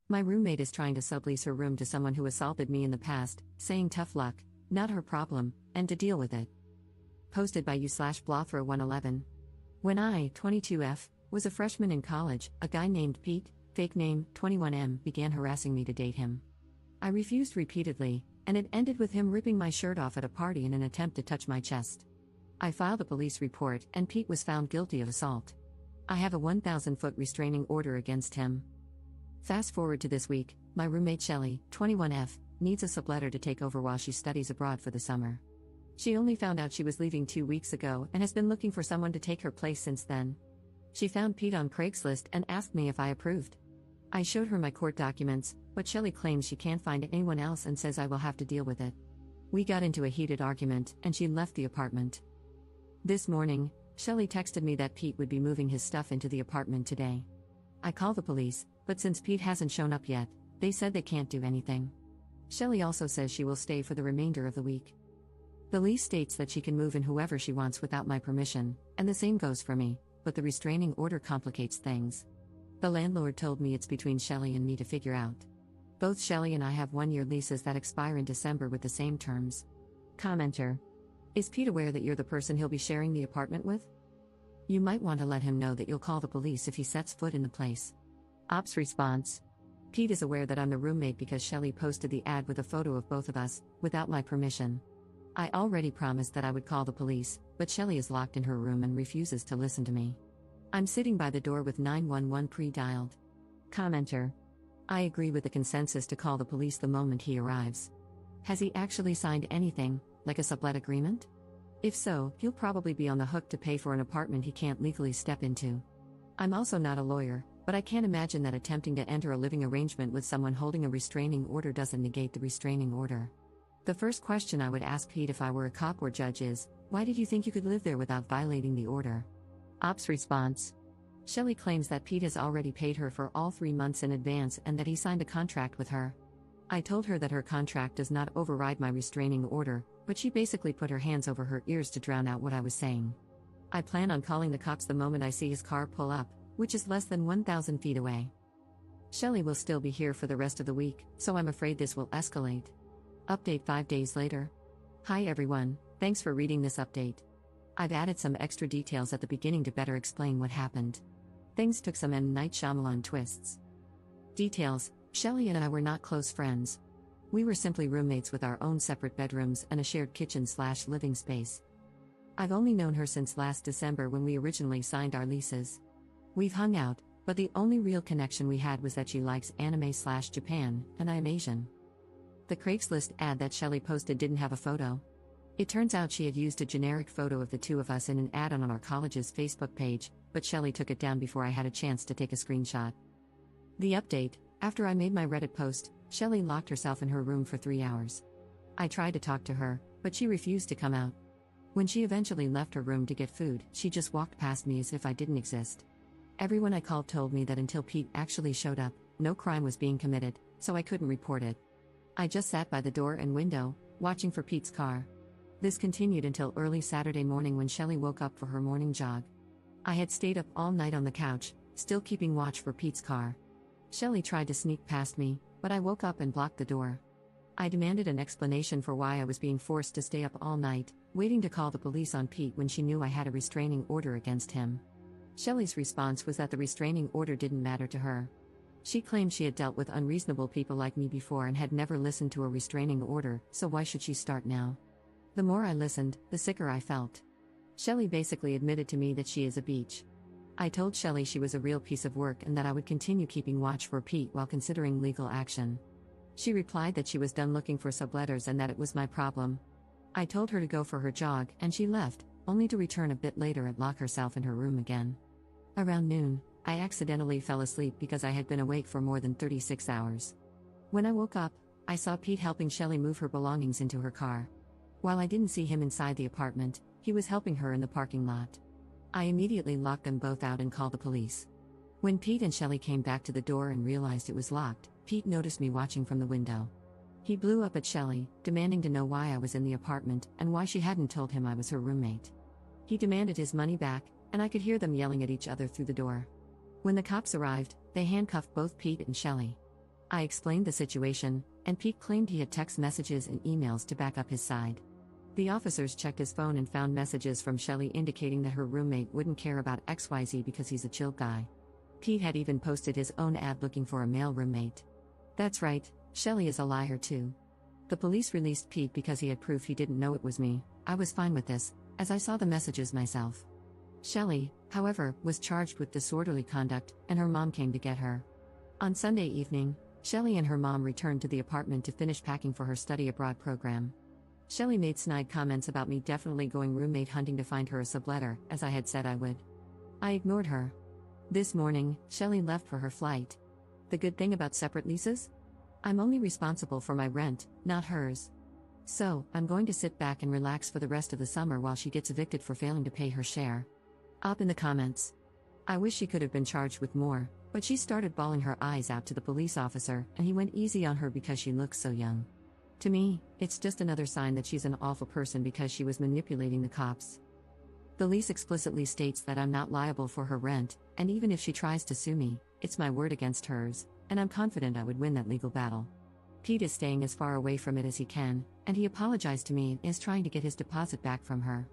My roommate is trying to sublease her room to someone who assaulted me in the past, saying tough luck, not her problem, and to deal with it. Posted by you/Blothro111. When I, 22F, was a freshman in college, a guy named Pete, fake name 21M, began harassing me to date him. I refused repeatedly, and it ended with him ripping my shirt off at a party in an attempt to touch my chest. I filed a police report, and Pete was found guilty of assault. I have a 1,000-foot restraining order against him. Fast forward to this week, my roommate Shelly, 21F, needs a subletter to take over while she studies abroad for the summer. She only found out she was leaving 2 weeks ago and has been looking for someone to take her place since then. She found Pete on Craigslist and asked me if I approved. I showed her my court documents, but Shelly claims she can't find anyone else and says I will have to deal with it. We got into a heated argument, and she left the apartment. This morning, Shelly texted me that Pete would be moving his stuff into the apartment today. I called the police, but since Pete hasn't shown up yet, they said they can't do anything. Shelly also says she will stay for the remainder of the week. The lease states that she can move in whoever she wants without my permission, and the same goes for me, but the restraining order complicates things. The landlord told me it's between Shelly and me to figure out. Both Shelly and I have 1-year leases that expire in December with the same terms. Commenter. Is Pete aware that you're the person he'll be sharing the apartment with? You might want to let him know that you'll call the police if he sets foot in the place. Ops response. Pete is aware that I'm the roommate because Shelly posted the ad with a photo of both of us, without my permission. I already promised that I would call the police, but Shelly is locked in her room and refuses to listen to me. I'm sitting by the door with 911 pre-dialed. Commenter. I agree with the consensus to call the police the moment he arrives. Has he actually signed anything, like a sublet agreement? If so, he'll probably be on the hook to pay for an apartment he can't legally step into. I'm also not a lawyer, but I can't imagine that attempting to enter a living arrangement with someone holding a restraining order doesn't negate the restraining order. The first question I would ask Pete if I were a cop or judge is, why did you think you could live there without violating the order? Ops response. Shelly claims that Pete has already paid her for all 3 months in advance and that he signed a contract with her. I told her that her contract does not override my restraining order, but she basically put her hands over her ears to drown out what I was saying. I plan on calling the cops the moment I see his car pull up, which is less than 1,000 feet away. Shelly will still be here for the rest of the week, so I'm afraid this will escalate. Update 5 days later. Hi everyone, thanks for reading this update. I've added some extra details at the beginning to better explain what happened. Things took some M. Night Shyamalan twists. Details: Shelly and I were not close friends. We were simply roommates with our own separate bedrooms and a shared kitchen/living space. I've only known her since last December when we originally signed our leases. We've hung out, but the only real connection we had was that she likes anime/Japan, and I am Asian. The Craigslist ad that Shelly posted didn't have a photo. It turns out she had used a generic photo of the two of us in an ad on our college's Facebook page, but Shelly took it down before I had a chance to take a screenshot. The update: after I made my Reddit post, Shelly locked herself in her room for 3 hours. I tried to talk to her, but she refused to come out. When she eventually left her room to get food, she just walked past me as if I didn't exist. Everyone I called told me that until Pete actually showed up, no crime was being committed, so I couldn't report it. I just sat by the door and window, watching for Pete's car. This continued until early Saturday morning when Shelly woke up for her morning jog. I had stayed up all night on the couch, still keeping watch for Pete's car. Shelly tried to sneak past me, but I woke up and blocked the door. I demanded an explanation for why I was being forced to stay up all night, waiting to call the police on Pete when she knew I had a restraining order against him. Shelly's response was that the restraining order didn't matter to her. She claimed she had dealt with unreasonable people like me before and had never listened to a restraining order, so why should she start now? The more I listened, the sicker I felt. Shelly basically admitted to me that she is a beach. I told Shelly she was a real piece of work and that I would continue keeping watch for Pete while considering legal action. She replied that she was done looking for subletters and that it was my problem. I told her to go for her jog, and she left, only to return a bit later and lock herself in her room again. Around noon, I accidentally fell asleep because I had been awake for more than 36 hours. When I woke up, I saw Pete helping Shelly move her belongings into her car. While I didn't see him inside the apartment, he was helping her in the parking lot. I immediately locked them both out and called the police. When Pete and Shelly came back to the door and realized it was locked, Pete noticed me watching from the window. He blew up at Shelly, demanding to know why I was in the apartment and why she hadn't told him I was her roommate. He demanded his money back, and I could hear them yelling at each other through the door. When the cops arrived, they handcuffed both Pete and Shelly. I explained the situation, and Pete claimed he had text messages and emails to back up his side. The officers checked his phone and found messages from Shelley indicating that her roommate wouldn't care about XYZ because he's a chill guy. Pete had even posted his own ad looking for a male roommate. That's right, Shelley is a liar too. The police released Pete because he had proof he didn't know it was me. I was fine with this, as I saw the messages myself. Shelley, however, was charged with disorderly conduct, and her mom came to get her. On Sunday evening, Shelley and her mom returned to the apartment to finish packing for her study abroad program. Shelley made snide comments about me definitely going roommate hunting to find her a subletter, as I had said I would. I ignored her. This morning, Shelley left for her flight. The good thing about separate leases? I'm only responsible for my rent, not hers. So, I'm going to sit back and relax for the rest of the summer while she gets evicted for failing to pay her share. Up in the comments. I wish she could have been charged with more, but she started bawling her eyes out to the police officer, and he went easy on her because she looks so young. To me, it's just another sign that she's an awful person because she was manipulating the cops. The lease explicitly states that I'm not liable for her rent, and even if she tries to sue me, it's my word against hers, and I'm confident I would win that legal battle. Pete is staying as far away from it as he can, and he apologized to me and is trying to get his deposit back from her.